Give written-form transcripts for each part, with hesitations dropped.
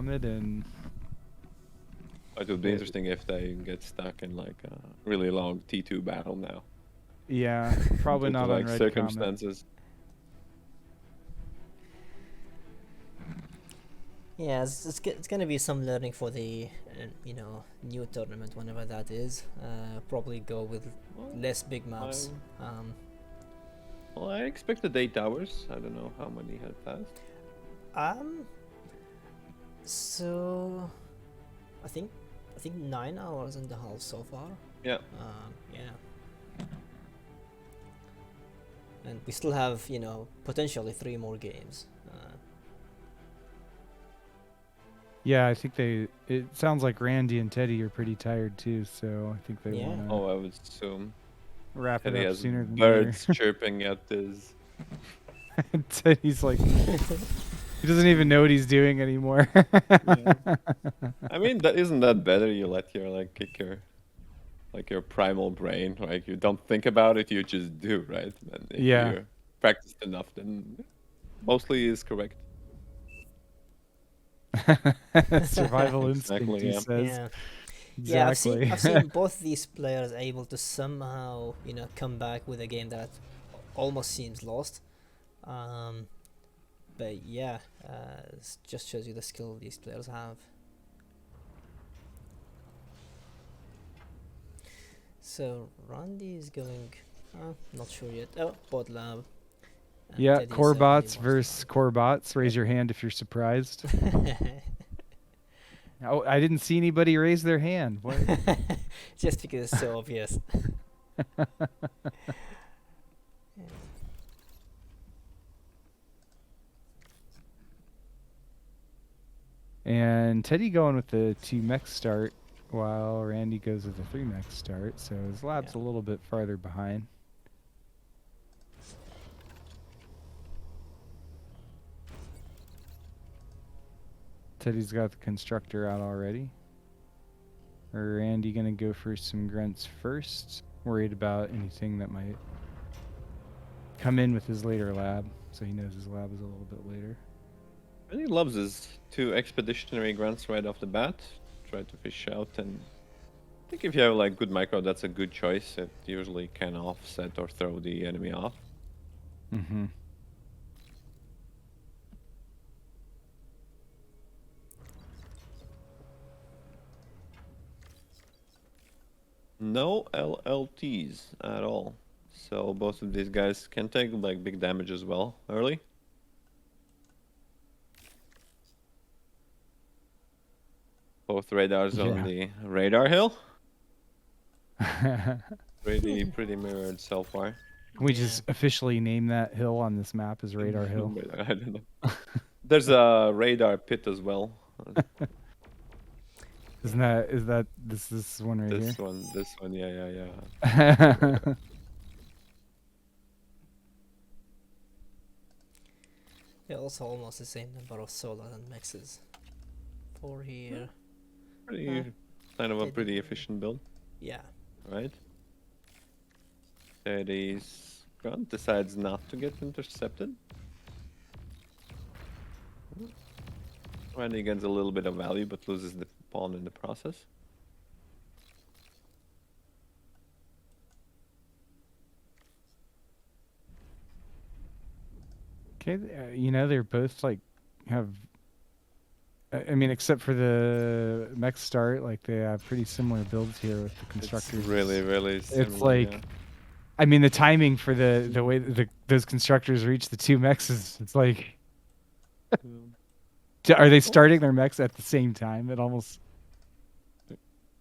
Comet, and It would be interesting if they get stuck in like a really long T2 battle now. yeah, probably Due to, not on like, Red Comet. circumstances. Yeah, it's gonna be some learning for the you know, new tournament whenever that is. Probably go with less big maps. Well, I expected 8 hours. I don't know how many had passed. So I think 9 hours and a half so far. Yeah. Yeah. And we still have, you know, potentially 3 more games. Yeah, I think it sounds like Randy and Teddy are pretty tired too, so I think they Yeah. want to Oh, I would assume. wrap it Teddy up has sooner than birds later. chirping at his. Teddy's like, he doesn't even know what he's doing anymore. Yeah. I mean, isn't that better? You let your like kick your primal brain. Like you don't think about it, you just do, right? And if Yeah. you practiced enough, then mostly is correct. Survival instinct, Exactly, he yeah. says. Yeah. Exactly. Yeah, I've seen both these players able to somehow, you know, come back with a game that almost seems lost. But yeah, it just shows you the skill these players have. So Randy is going, not sure yet. Oh, bot lab. And Yeah, Teddy core certainly bots wants versus core bots. Raise your hand if you're surprised. to- Oh, I didn't see anybody raise their hand. What? Just because it's so obvious. And Teddy going with the 2 mech start, while Randy goes with the 3 mech start. So his lab's a little bit farther behind. Teddy's got the constructor out already. Or Randy gonna go for some grunts first? Worried about anything that might come in with his later lab, so he knows his lab is a little bit later. And he loves his 2 expeditionary grunts right off the bat. Try to fish out, and I think if you have like good micro, that's a good choice. It usually can offset or throw the enemy off. Mm-hmm. No LLTs at all. So both of these guys can take like big damage as well early. Both radars on the radar hill. Pretty mirrored so far. Can we just officially name that hill on this map as Radar Hill? I don't know. There's a radar pit as well. Is this one right This here? one, yeah. Yeah, also almost the same number of solar and mexes. 4 here. Pretty kind of a pretty efficient build. Yeah. Right. Teddy's grunt decides not to get intercepted. Randy gains a little bit of value, but loses the pawn in the process. Okay, you know, they're both like have. I mean, except for the mech start, like they have pretty similar builds here with the constructors. It's really similar. It's like, yeah. I mean, the timing for the way those constructors reach the 2 mechs is, it's like, are they starting their mechs at the same time? It almost,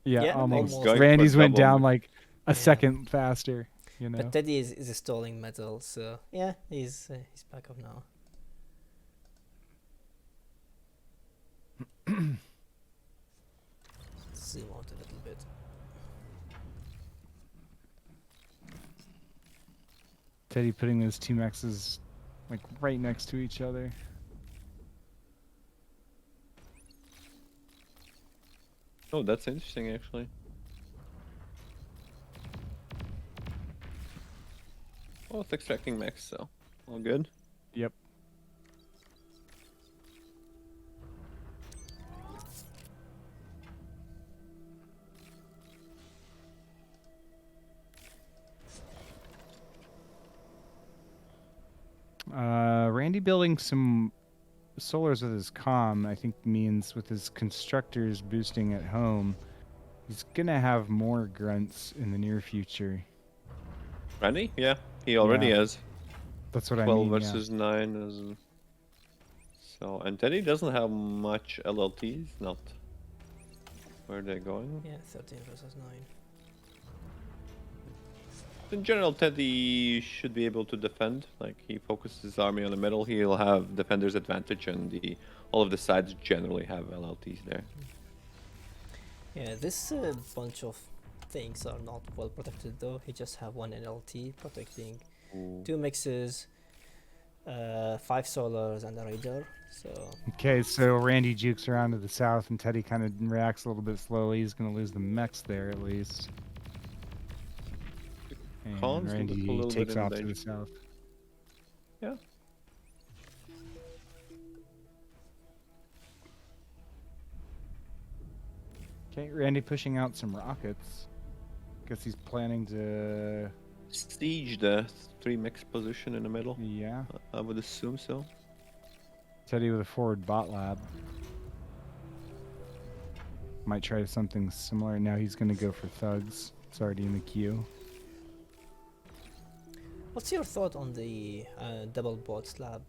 yeah, almost. Randy's went down like a second faster, you know. But Teddy is stalling metal, so yeah, he's back up now. Zoom out a little bit. Teddy putting those 2 mexes like right next to each other. Oh, that's interesting actually. Both extracting mechs, so all good. Yep. Randy building some solars with his comm, I think means with his constructors boosting at home, he's gonna have more grunts in the near future. Randy? Yeah, he already Yeah. has That's what I 12 mean. Yeah. versus 9. So, and Teddy doesn't have much LLTs, not. Where are they going? Yeah, 13 versus 9. In general, Teddy should be able to defend. Like, he focuses his army on the middle, he'll have defender's advantage, and all of the sides generally have LLTs there. Yeah, this bunch of things are not well protected though. He just have one NLT protecting Ooh. 2 mixes, 5 solars, and a raider. So Okay, so Randy jukes around to the south, and Teddy kind of reacts a little bit slowly. He's gonna lose the mechs there at least. And Khan's look a Randy little takes bit in off to the danger. south. Yeah. Okay, Randy pushing out some rockets. Guess he's planning to. Siege the 3 mix position in the middle. Yeah. I would assume so. Teddy with a forward bot lab. Might try something similar. Now he's gonna go for thugs. It's already in the queue. what's your thought on the double bot slab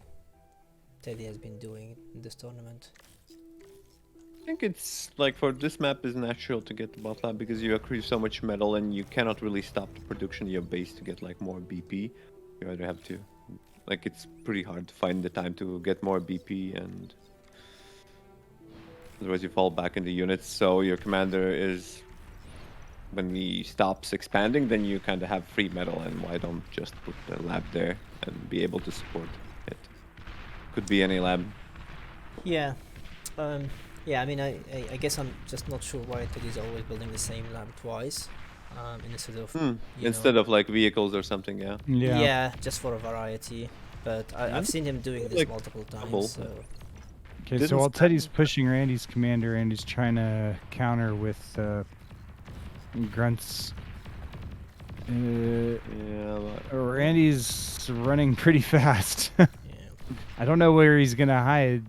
Teddy has been doing in this tournament? I think it's like for this map is natural to get the bot lab because you accrue so much metal and you cannot really stop the production of your base to get like more BP. You either have to, like it's pretty hard to find the time to get more BP and otherwise you fall back into units. So your commander is, when he stops expanding, then you kind of have free metal, and why don't just put the lab there and be able to support it? Could be any lab. Yeah. Yeah, I mean, I guess I'm just not sure why Teddy's always building the same lab twice, instead of Instead of like vehicles or something, yeah. yeah, just for a variety. But I've seen him doing this like multiple double. times. So Okay, Didn't so while spend- Teddy's pushing Randy's commander, Randy's trying to counter with grunts. Yeah, but Randy's running pretty fast. yeah, I don't know where he's gonna hide.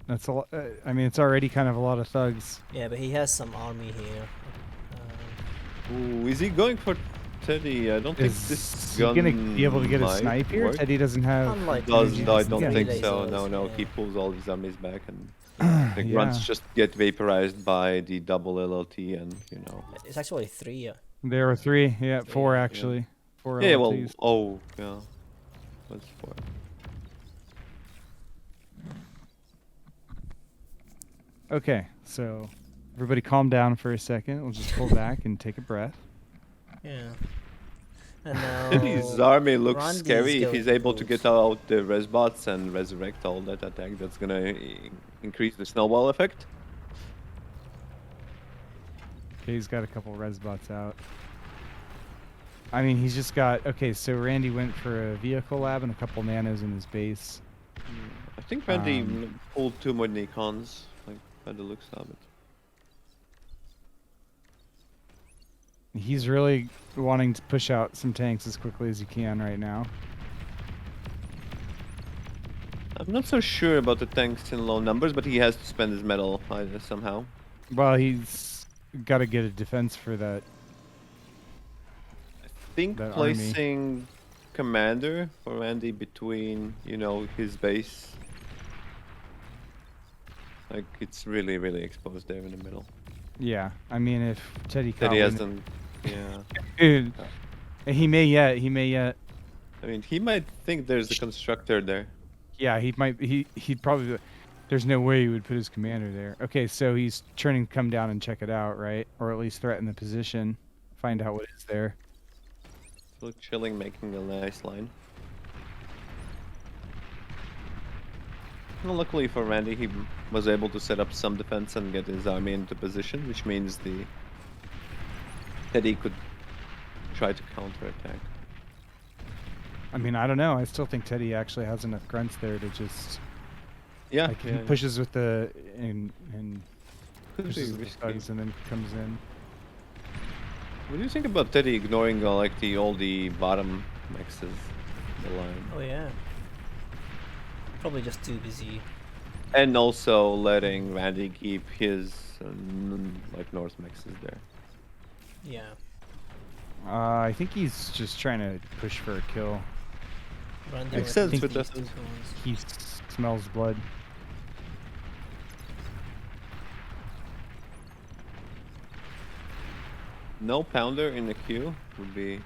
That's a. I mean, it's already kind of a lot of thugs. yeah, but he has some army here. ooh, is he going for Teddy? I don't think Is this he gun gonna be able to get a might snipe here? work. Teddy doesn't have. Unlike Does Randy, I has don't three think so. lasers, No, yeah. he pulls all his armies back, and the Yeah. grunts just get vaporized by the double LLT, and you know. It's actually 3. Yeah. There were 3. Yeah, 4 Yeah. actually. 4 Yeah, well, LLTs. oh yeah, what's for? Okay, so everybody calm down for a second. We'll just pull back and take a breath. Yeah. And now Teddy's army looks Randy's scary if going he's able to boost. get out the res bots and resurrect all that attack. That's gonna increase the snowball effect. Okay, he's got a couple res bots out. I mean, he's just got. Okay, so Randy went for a vehicle lab and a couple nanos in his base. I think Randy Um, pulled too many cons, like by the looks of it. He's really wanting to push out some tanks as quickly as he can right now. I'm not so sure about the tanks in low numbers, but he has to spend his metal either somehow. Well, he's got to get a defense for that. I think That army. placing commander for Randy between, you know, his base. Like, it's really, really exposed there in the middle. Yeah, I mean, if Teddy That he caught hasn't, yeah. Dude, he may yet. He may yet. I mean, he might think there's a constructor there. Yeah, he might. He'd probably. There's no way he would put his commander there. Okay, so he's trying to come down and check it out, right? Or at least threaten the position, find out what is there. So chilling, making a nice line. Well, luckily for Randy, he was able to set up some defense and get his army into position, which means that he could try to counterattack. I mean, I don't know. I still think Teddy actually has enough grunts there to just Yeah, like yeah, he pushes with the and could be pushes with the risky. thugs and then comes in. What do you think about Teddy ignoring like all the bottom mixes in the line? Oh yeah. Probably just too busy. And also letting Randy keep his like North Maxes there. Yeah. I think he's just trying to push for a kill. Randy Makes went sense with with these us. 2 pawns. He smells blood. No pounder in the queue would be.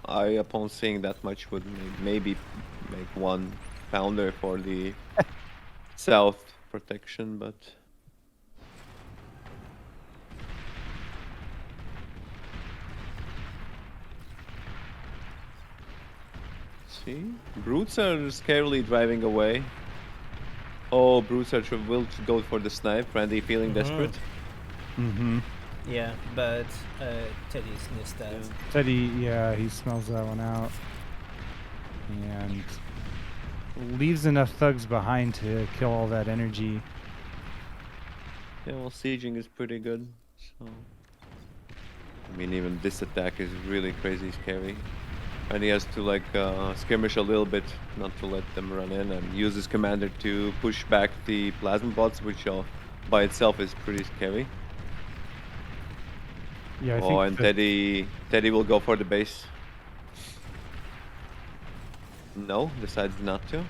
I, upon seeing that much, would maybe make 1 pounder for the south protection, but. See? Brutes are scarily driving away. Oh, Brutes are will go for the snipe. Randy feeling desperate. Mm-hmm. Yeah, but Teddy sniffs that. Yeah. Teddy, yeah, he smells that one out. And leaves enough thugs behind to kill all that energy. Yeah, well, sieging is pretty good. So, I mean, even this attack is really crazy scary. And he has to like skirmish a little bit, not to let them run in, and use his commander to push back the plasma bots, which by itself is pretty scary. Yeah, I Oh, think and Teddy will go for the base. No, decides not to.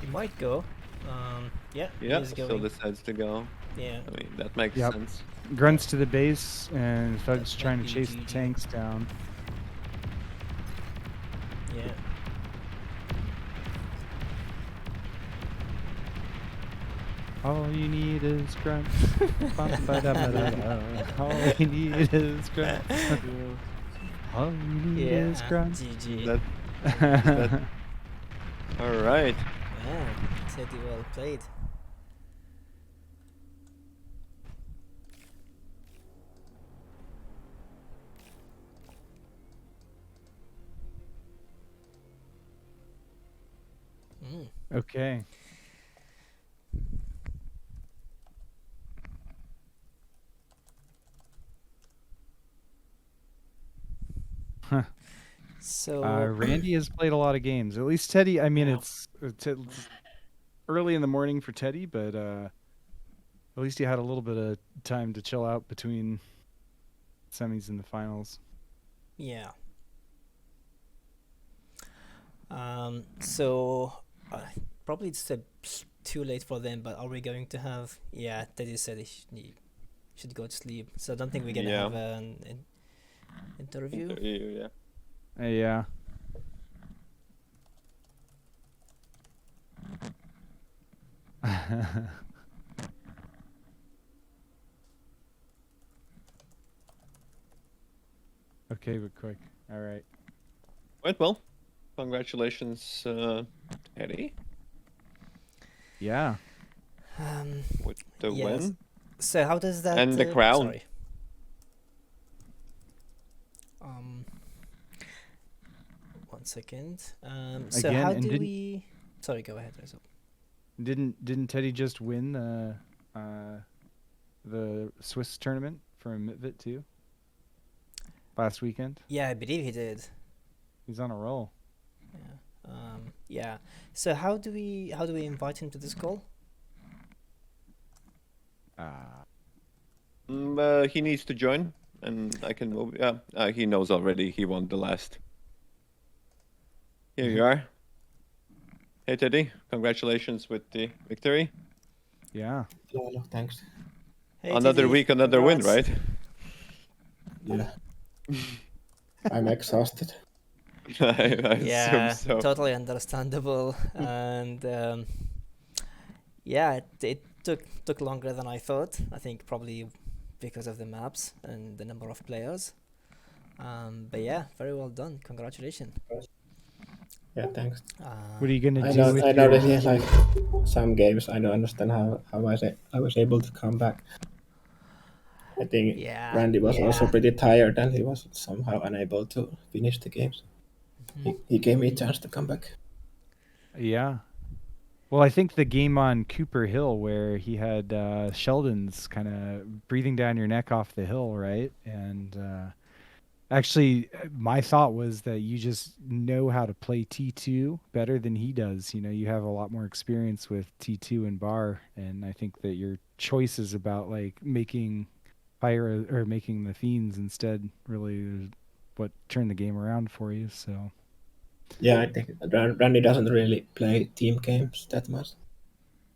He might go. Yeah, Yeah, he is still going. decides to go. Yeah. I mean, that makes Yep. sense. grunts to the base, and thugs That trying might to be chase the GG. tanks down. Yeah. All you need is grunts. Ba-ba-da-ba-da-da. All you need is grunts. All you need is Yeah. grunts. GG. That all right. Yeah. Teddy well played. Mm. Okay. Huh. So Randy has played a lot of games. At least Teddy. I mean, Yeah. it's early in the morning for Teddy, but at least he had a little bit of time to chill out between semis and the finals. Yeah. So probably it's too late for them, but are we going to have? Yeah, Teddy said he should go to sleep, so I don't think we're gonna Yeah. have an interview. Yeah. Yeah. Okay, but quick. All right. Went well. Congratulations, Eddie, Yeah. with the Yes. win. So how does that? And the crown. Sorry. One second. So Again, how and do didn't- we? Sorry, go ahead, Rizal. Didn't Teddy just win the Swiss tournament from Mitvit too? Last weekend. Yeah, I believe he did. He's on a roll. Yeah. Yeah. So how do we invite him to this call? He needs to join, and I can move. Yeah, he knows already. He won the last. Here you are. Hey Teddy, congratulations with the victory. Yeah. Hello, thanks. Hey, Another Teddy, week, another win, congrats. right? Yeah. I'm exhausted. I Yeah, assume so. totally understandable. And yeah, it took longer than I thought. I think probably because of the maps and the number of players. But yeah, very well done. Congratulations. Yeah, thanks. What are you gonna I do know. with I know your? that he has like some games. I don't understand how I was able to come back. I think Yeah. Randy was also pretty tired, and he was somehow unable to finish the games. He gave me a chance to come back. Yeah. Well, I think the game on Cooper Hill where he had Sheldon's kind of breathing down your neck off the hill, right? And Actually, my thought was that you just know how to play T2 better than he does. You know, you have a lot more experience with T2 and bar, and I think that your choices about like making pyro or making the fiends instead really is what turned the game around for you. So Yeah, I think Randy doesn't really play team games that much.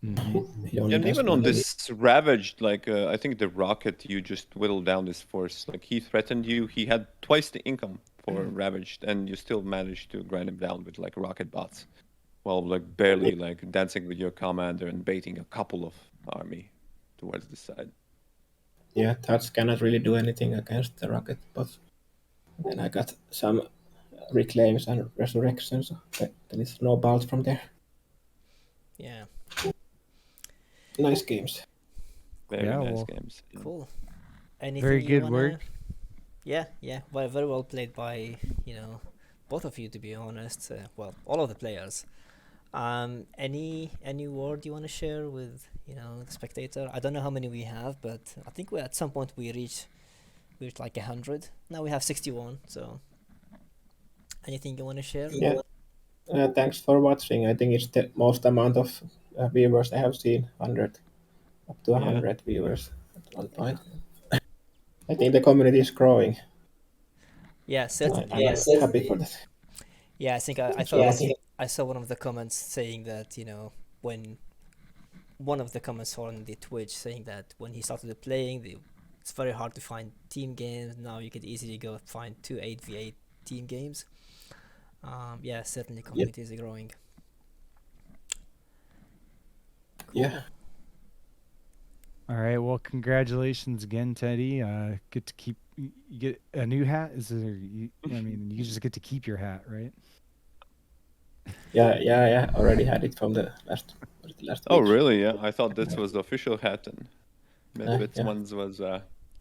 mhm. He only And does even on one. this ravaged, like I think the rocket, you just whittled down this force. Like he threatened you, he had twice the income for ravaged, and you still managed to grind him down with like rocket bots, while like barely like dancing with your commander and baiting a couple of army towards the side. Yeah, Touch cannot really do anything against the rocket, but then I got some reclaims and resurrections, so then it's snowballed from there. Yeah, Nice games. Very Yeah, nice well, games. Yeah. cool. Anything very you good wanna? work. Yeah, yeah. Well, very well played by both of you, to be honest. Well, all of the players. Any word you want to share with the spectator? I don't know how many we have, but I think we at some point we reached like 100. Now we have 61. So anything you want to share? Yeah. Thanks for watching. I think it's the most amount of viewers I have seen, 100, up to Yeah. 100 viewers at one Yeah, point. I think the community is growing. yeah, certainly. I'm happy for that. Yeah, I think I So thought think, I saw one of the comments saying that when one of the comments on the Twitch saying that when he started playing, it's very hard to find team games. Now you could easily go find 2 8v8 team games. Yeah, certainly Yep. community is growing. Cool. yeah, All right. Well, congratulations again, Teddy. Get to keep you get a new hat. Is there? I mean, you just get to keep your hat, right? yeah. Already had it from the last Oh, week. really? Yeah. I thought this was the official hat, and Medved's Yeah. ones was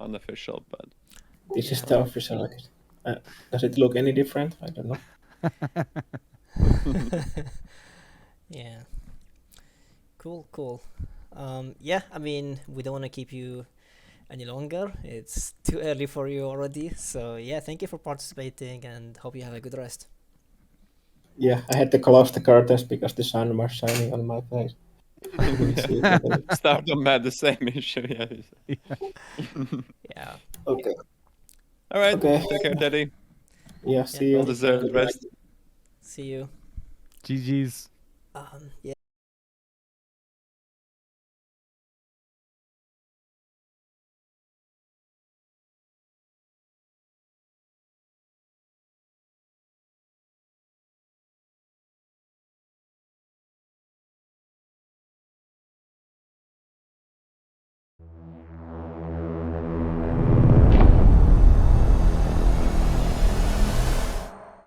unofficial, but This is Yeah. the official. Does it look any different? I don't know. Yeah. Cool. Yeah, I mean, we don't want to keep you any longer. It's too early for you already. So yeah, thank you for participating and hope you have a good rest. Yeah, I had to close the curtains because the sun was shining on my face. I couldn't see it properly. Stardom had the same issue. Yeah. Yeah. Okay. All right. Okay. Take care, Teddy. Yeah, see you. Well deserved rest. See you. GG's. Yeah.